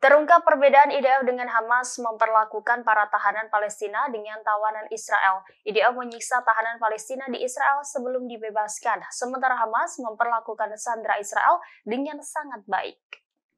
Terungkap perbedaan IDF dengan Hamas memperlakukan para tahanan Palestina dengan tawanan Israel. IDF menyiksa tahanan Palestina di Israel sebelum dibebaskan, sementara Hamas memperlakukan sandera Israel dengan sangat baik.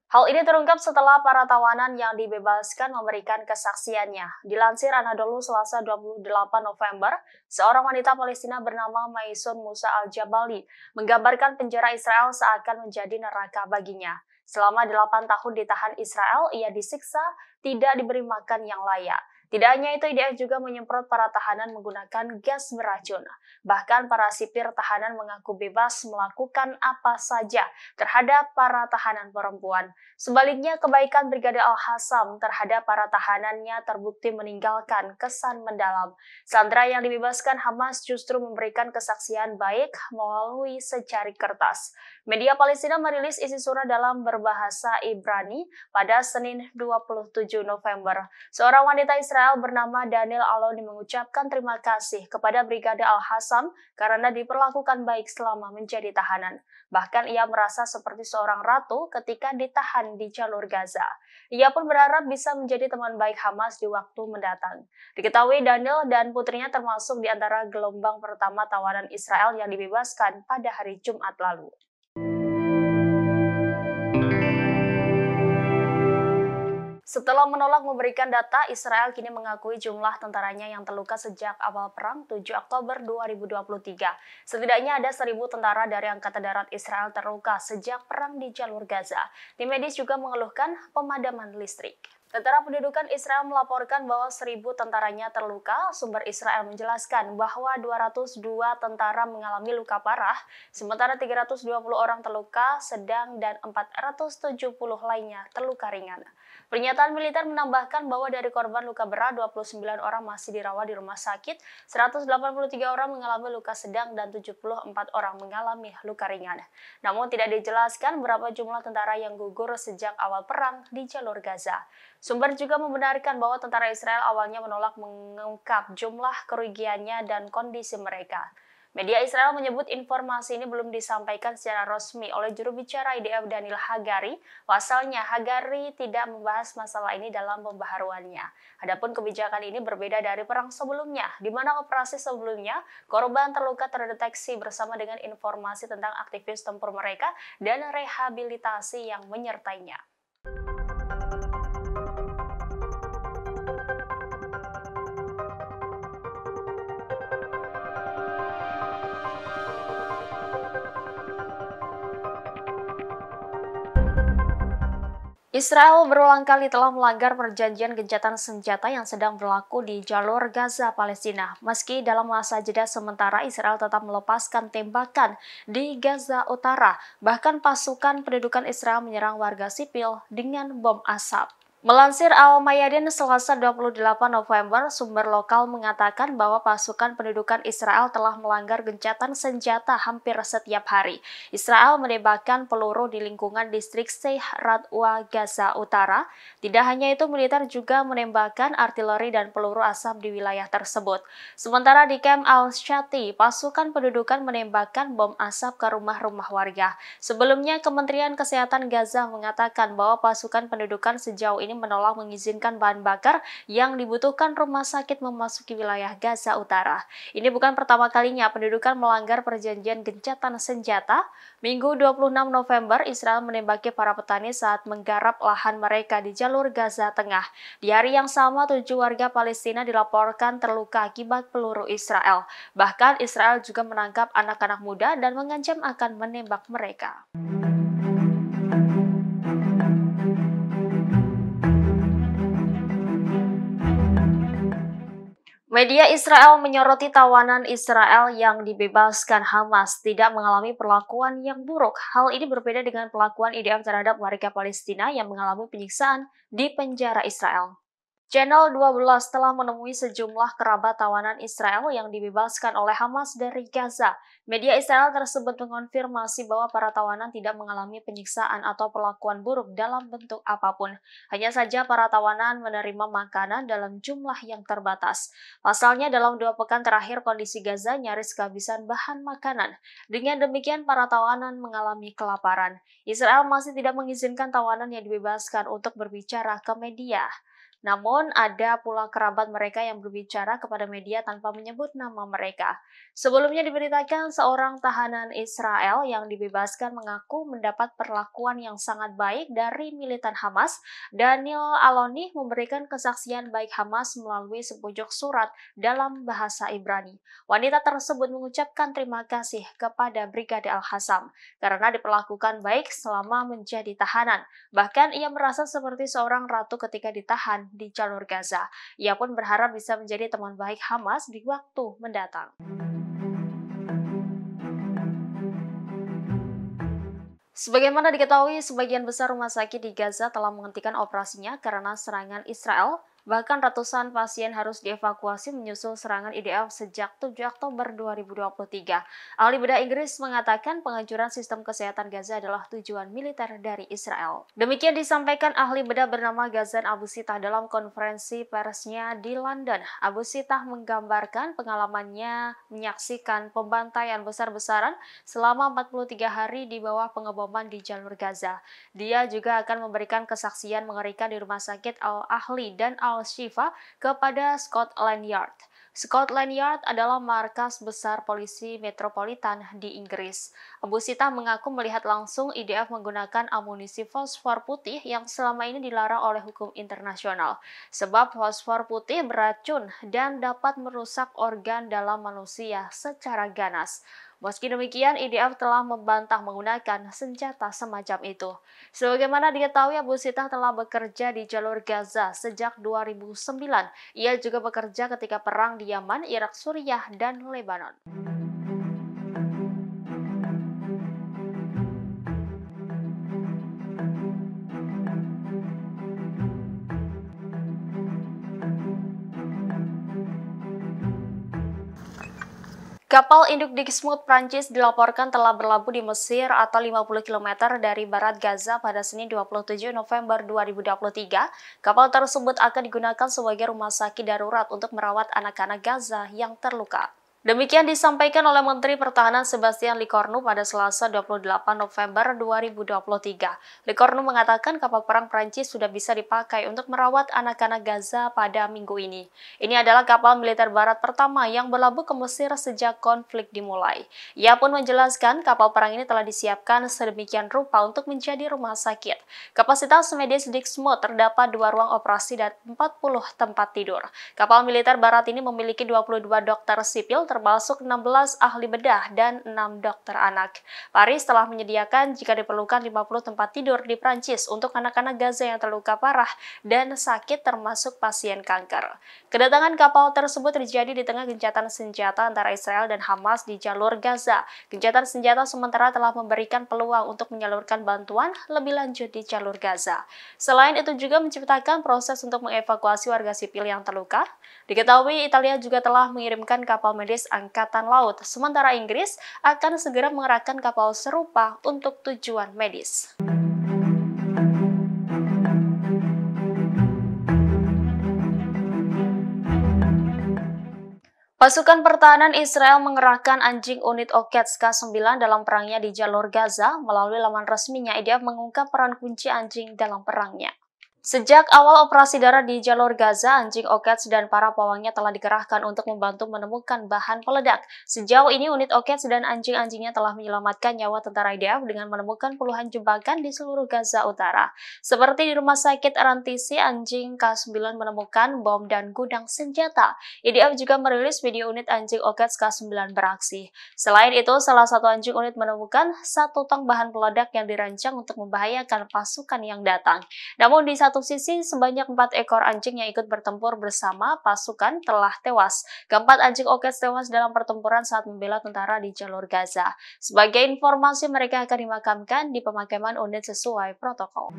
Hal ini terungkap setelah para tawanan yang dibebaskan memberikan kesaksiannya. Dilansir Anadolu Selasa 28 November, seorang wanita Palestina bernama Maisun Musa Al-Jabali menggambarkan penjara Israel seakan menjadi neraka baginya. Selama 8 tahun ditahan Israel, ia disiksa, tidak diberi makan yang layak. Tidak hanya itu, IDF juga menyemprot para tahanan menggunakan gas beracun. Bahkan para sipir tahanan mengaku bebas melakukan apa saja terhadap para tahanan perempuan. Sebaliknya, kebaikan Brigadir Al-Hassam terhadap para tahanannya terbukti meninggalkan kesan mendalam. Sandera yang dibebaskan Hamas justru memberikan kesaksian baik melalui secari kertas. Media Palestina merilis isi surat dalam berbahasa Ibrani pada Senin 27 November. Seorang wanita Israel bernama Daniel Aloni mengucapkan terima kasih kepada Brigadir Al-Hassam karena diperlakukan baik selama menjadi tahanan. Bahkan ia merasa seperti seorang ratu ketika ditahan di jalur Gaza. Ia pun berharap bisa menjadi teman baik Hamas di waktu mendatang. Diketahui Daniel dan putrinya termasuk di antara gelombang pertama tawanan Israel yang dibebaskan pada hari Jumat lalu. Setelah menolak memberikan data, Israel kini mengakui jumlah tentaranya yang terluka sejak awal perang 7 Oktober 2023. Setidaknya ada 1.000 tentara dari Angkatan Darat Israel terluka sejak perang di jalur Gaza. Tim medis juga mengeluhkan pemadaman listrik. Tentara Pendudukan Israel melaporkan bahwa 1.000 tentaranya terluka. Sumber Israel menjelaskan bahwa 202 tentara mengalami luka parah, sementara 320 orang terluka sedang dan 470 lainnya terluka ringan. Pernyataan militer menambahkan bahwa dari korban luka berat, 29 orang masih dirawat di rumah sakit, 183 orang mengalami luka sedang, dan 74 orang mengalami luka ringan. Namun tidak dijelaskan berapa jumlah tentara yang gugur sejak awal perang di jalur Gaza. Sumber juga membenarkan bahwa tentara Israel awalnya menolak mengungkap jumlah kerugiannya dan kondisi mereka. Media Israel menyebut informasi ini belum disampaikan secara resmi oleh juru bicara IDF Daniel Hagari. Pasalnya, Hagari tidak membahas masalah ini dalam pembaharuannya. Adapun kebijakan ini berbeda dari perang sebelumnya, di mana operasi sebelumnya korban terluka terdeteksi bersama dengan informasi tentang aktivis tempur mereka dan rehabilitasi yang menyertainya. Israel berulang kali telah melanggar perjanjian gencatan senjata yang sedang berlaku di jalur Gaza, Palestina. Meski dalam masa jeda sementara, Israel tetap melepaskan tembakan di Gaza Utara. Bahkan pasukan pendudukan Israel menyerang warga sipil dengan bom asap. Melansir Al-Mayadin Selasa 28 November, sumber lokal mengatakan bahwa pasukan pendudukan Israel telah melanggar gencatan senjata hampir setiap hari. Israel menembakkan peluru di lingkungan distrik Sheikh Radwa, Gaza Utara. Tidak hanya itu, militer juga menembakkan artileri dan peluru asap di wilayah tersebut. Sementara di Camp Al-Shati, pasukan pendudukan menembakkan bom asap ke rumah-rumah warga. Sebelumnya, Kementerian Kesehatan Gaza mengatakan bahwa pasukan pendudukan sejauh ini menolak mengizinkan bahan bakar yang dibutuhkan rumah sakit memasuki wilayah Gaza Utara. Ini bukan pertama kalinya pendudukan melanggar perjanjian gencatan senjata. Minggu 26 November, Israel menembaki para petani saat menggarap lahan mereka di jalur Gaza Tengah. Di hari yang sama, 7 warga Palestina dilaporkan terluka akibat peluru Israel. Bahkan Israel juga menangkap anak-anak muda dan mengancam akan menembak mereka. Media Israel menyoroti tawanan Israel yang dibebaskan Hamas tidak mengalami perlakuan yang buruk. Hal ini berbeda dengan perlakuan IDF terhadap warga Palestina yang mengalami penyiksaan di penjara Israel. Channel 12 telah menemui sejumlah kerabat tawanan Israel yang dibebaskan oleh Hamas dari Gaza. Media Israel tersebut mengonfirmasi bahwa para tawanan tidak mengalami penyiksaan atau perlakuan buruk dalam bentuk apapun. Hanya saja para tawanan menerima makanan dalam jumlah yang terbatas. Pasalnya dalam 2 pekan terakhir kondisi Gaza nyaris kehabisan bahan makanan. Dengan demikian para tawanan mengalami kelaparan. Israel masih tidak mengizinkan tawanan yang dibebaskan untuk berbicara ke media. Namun, ada pula kerabat mereka yang berbicara kepada media tanpa menyebut nama mereka. Sebelumnya diberitakan seorang tahanan Israel yang dibebaskan mengaku mendapat perlakuan yang sangat baik dari militan Hamas. Daniel Aloni memberikan kesaksian baik Hamas melalui sepucuk surat dalam bahasa Ibrani. Wanita tersebut mengucapkan terima kasih kepada Brigade Al-Hassam karena diperlakukan baik selama menjadi tahanan. Bahkan ia merasa seperti seorang ratu ketika ditahan di jalur Gaza. Ia pun berharap bisa menjadi teman baik Hamas di waktu mendatang. Sebagaimana diketahui, sebagian besar rumah sakit di Gaza telah menghentikan operasinya karena serangan Israel. Bahkan ratusan pasien harus dievakuasi menyusul serangan IDF sejak 7 Oktober 2023. Ahli bedah Inggris mengatakan penghancuran sistem kesehatan Gaza adalah tujuan militer dari Israel. Demikian disampaikan ahli bedah bernama Ghazan Abu Sitah dalam konferensi persnya di London. Abu Sitah menggambarkan pengalamannya menyaksikan pembantaian besar-besaran selama 43 hari di bawah pengeboman di jalur Gaza. Dia juga akan memberikan kesaksian mengerikan di rumah sakit Al-Ahli dan Al-Shifa kepada Scotland Yard. Scotland Yard adalah markas besar polisi metropolitan di Inggris. Abu Sitah mengaku melihat langsung IDF menggunakan amunisi fosfor putih yang selama ini dilarang oleh hukum internasional. Sebab fosfor putih beracun dan dapat merusak organ dalam manusia secara ganas. Meski demikian, IDF telah membantah menggunakan senjata semacam itu. Sebagaimana diketahui, Abu Sitah telah bekerja di jalur Gaza sejak 2009. Ia juga bekerja ketika perang di Yaman, Irak, Suriah, dan Lebanon. Kapal induk Dixmude Prancis dilaporkan telah berlabuh di Mesir atau 50 km dari barat Gaza pada Senin 27 November 2023. Kapal tersebut akan digunakan sebagai rumah sakit darurat untuk merawat anak-anak Gaza yang terluka. Demikian disampaikan oleh Menteri Pertahanan Sebastian Lecornu pada Selasa 28 November 2023. Lecornu mengatakan kapal perang Prancis sudah bisa dipakai untuk merawat anak-anak Gaza pada minggu ini. Ini adalah kapal militer barat pertama yang berlabuh ke Mesir sejak konflik dimulai. Ia pun menjelaskan kapal perang ini telah disiapkan sedemikian rupa untuk menjadi rumah sakit. Kapasitas medis Dixmude terdapat 2 ruang operasi dan 40 tempat tidur. Kapal militer barat ini memiliki 22 dokter sipil termasuk 16 ahli bedah dan 6 dokter anak. Paris telah menyediakan jika diperlukan 50 tempat tidur di Prancis untuk anak-anak Gaza yang terluka parah dan sakit termasuk pasien kanker. Kedatangan kapal tersebut terjadi di tengah gencatan senjata antara Israel dan Hamas di jalur Gaza. Gencatan senjata sementara telah memberikan peluang untuk menyalurkan bantuan lebih lanjut di jalur Gaza. Selain itu juga menciptakan proses untuk mengevakuasi warga sipil yang terluka. Diketahui Italia juga telah mengirimkan kapal medis Angkatan Laut, sementara Inggris akan segera mengerahkan kapal serupa untuk tujuan medis. Pasukan pertahanan Israel mengerahkan anjing unit Oquets K9 dalam perangnya di jalur Gaza. Melalui laman resminya, IDF mengungkap peran kunci anjing dalam perangnya. Sejak awal operasi darat di jalur Gaza, anjing Oquets dan para pawangnya telah dikerahkan untuk membantu menemukan bahan peledak. Sejauh ini, unit Oquets dan anjing-anjingnya telah menyelamatkan nyawa tentara IDF dengan menemukan puluhan jebakan di seluruh Gaza Utara. Seperti di rumah sakit Rantisi, anjing K9 menemukan bom dan gudang senjata. IDF juga merilis video unit anjing Oquets K9 beraksi. Selain itu, salah satu anjing unit menemukan 1 tong bahan peledak yang dirancang untuk membahayakan pasukan yang datang. Namun di satu sisi, sebanyak 4 ekor anjing yang ikut bertempur bersama pasukan telah tewas. Keempat anjing Oquets tewas dalam pertempuran saat membela tentara di jalur Gaza. Sebagai informasi, mereka akan dimakamkan di pemakaman unit sesuai protokol.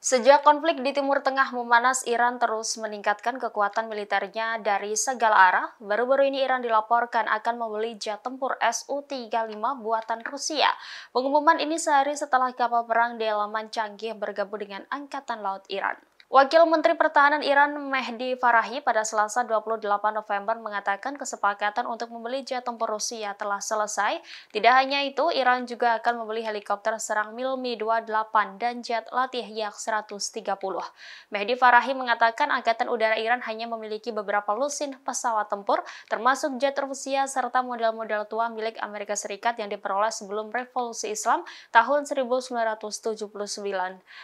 Sejak konflik di Timur Tengah memanas, Iran terus meningkatkan kekuatan militernya dari segala arah. Baru-baru ini Iran dilaporkan akan membeli jet tempur Su-35 buatan Rusia. Pengumuman ini sehari setelah kapal perang dalaman canggih bergabung dengan Angkatan Laut Iran. Wakil Menteri Pertahanan Iran Mehdi Farahi pada Selasa 28 November mengatakan kesepakatan untuk membeli jet tempur Rusia telah selesai. Tidak hanya itu, Iran juga akan membeli helikopter serang Mi-28 dan jet latih Yak-130. Mehdi Farahi mengatakan Angkatan Udara Iran hanya memiliki beberapa lusin pesawat tempur, termasuk jet Rusia serta model-model tua milik Amerika Serikat yang diperoleh sebelum Revolusi Islam tahun 1979.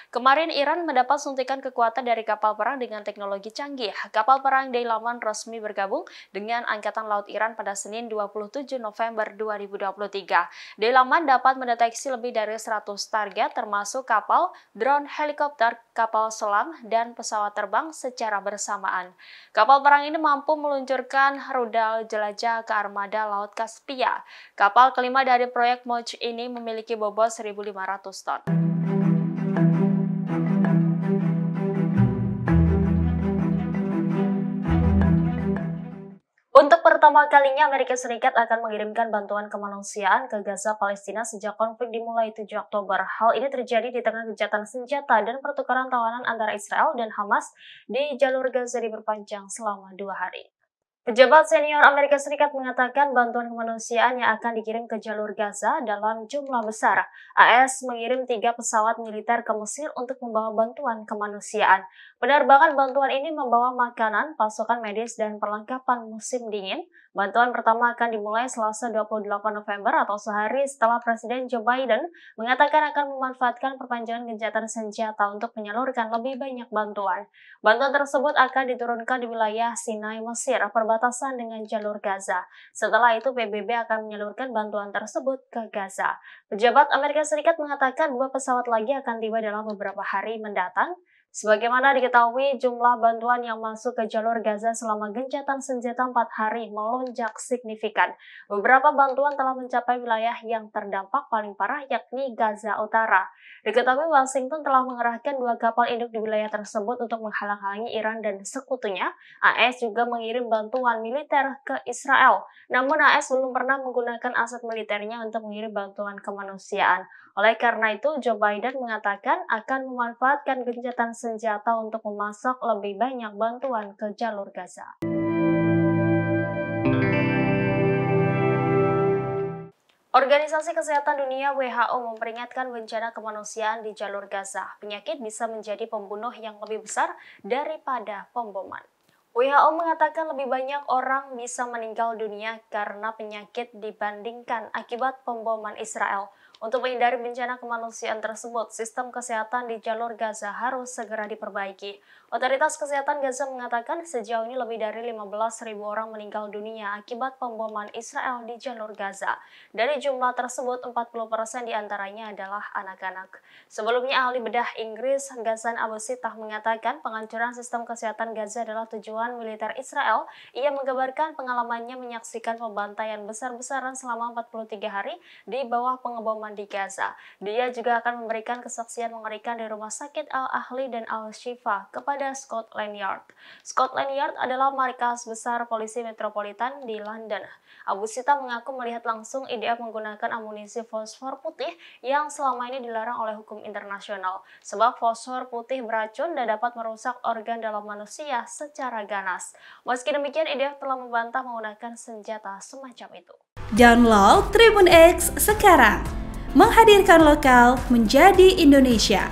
Kemarin Iran mendapat suntikan kekuatan dari kapal perang dengan teknologi canggih. Kapal perang Dailaman resmi bergabung dengan Angkatan Laut Iran pada Senin 27 November 2023. Dailaman dapat mendeteksi lebih dari 100 target termasuk kapal, drone, helikopter, kapal selam, dan pesawat terbang secara bersamaan. Kapal perang ini mampu meluncurkan rudal jelajah ke armada Laut Kaspia. Kapal kelima dari proyek MOJ ini memiliki bobot 1.500 ton. Untuk pertama kalinya, Amerika Serikat akan mengirimkan bantuan kemanusiaan ke Gaza, Palestina sejak konflik dimulai 7 Oktober. Hal ini terjadi di tengah gencatan senjata dan pertukaran tawanan antara Israel dan Hamas di jalur Gaza diperpanjang selama 2 hari. Pejabat senior Amerika Serikat mengatakan bantuan kemanusiaan yang akan dikirim ke jalur Gaza dalam jumlah besar. AS mengirim 3 pesawat militer ke Mesir untuk membawa bantuan kemanusiaan. Penerbangan bantuan ini membawa makanan, pasokan medis, dan perlengkapan musim dingin. Bantuan pertama akan dimulai Selasa 28 November atau sehari setelah Presiden Joe Biden mengatakan akan memanfaatkan perpanjangan gencatan senjata untuk menyalurkan lebih banyak bantuan. Bantuan tersebut akan diturunkan di wilayah Sinai, Mesir, perbatasan dengan jalur Gaza. Setelah itu, PBB akan menyalurkan bantuan tersebut ke Gaza. Pejabat Amerika Serikat mengatakan 2 pesawat lagi akan tiba dalam beberapa hari mendatang. Sebagaimana diketahui, jumlah bantuan yang masuk ke jalur Gaza selama gencatan senjata 4 hari melonjak signifikan. Beberapa bantuan telah mencapai wilayah yang terdampak paling parah, yakni Gaza Utara. Diketahui Washington telah mengerahkan 2 kapal induk di wilayah tersebut untuk menghalang-halangi Iran dan sekutunya. AS juga mengirim bantuan militer ke Israel. Namun AS belum pernah menggunakan aset militernya untuk mengirim bantuan kemanusiaan. Oleh karena itu, Joe Biden mengatakan akan memanfaatkan gencatan senjata untuk memasok lebih banyak bantuan ke jalur Gaza. Organisasi Kesehatan Dunia (WHO) memperingatkan bencana kemanusiaan di jalur Gaza. Penyakit bisa menjadi pembunuh yang lebih besar daripada pemboman. WHO mengatakan lebih banyak orang bisa meninggal dunia karena penyakit dibandingkan akibat pemboman Israel. Untuk menghindari bencana kemanusiaan tersebut, sistem kesehatan di jalur Gaza harus segera diperbaiki. Otoritas Kesehatan Gaza mengatakan sejauh ini lebih dari 15.000 orang meninggal dunia akibat pemboman Israel di jalur Gaza. Dari jumlah tersebut, 40% diantaranya adalah anak-anak. Sebelumnya, ahli bedah Inggris Ghassan Abu Sittah mengatakan penghancuran sistem kesehatan Gaza adalah tujuan militer Israel. Ia menggambarkan pengalamannya menyaksikan pembantaian besar-besaran selama 43 hari di bawah pengeboman di Gaza. Dia juga akan memberikan kesaksian mengerikan di Rumah Sakit Al-Ahli dan Al-Shifa kepada Scotland Yard. Scotland Yard adalah markas besar polisi metropolitan di London. Abu Sittah mengaku melihat langsung IDF menggunakan amunisi fosfor putih yang selama ini dilarang oleh hukum internasional. Sebab fosfor putih beracun dan dapat merusak organ dalam manusia secara ganas. Meski demikian, IDF telah membantah menggunakan senjata semacam itu. Download Tribun X sekarang, menghadirkan lokal menjadi Indonesia.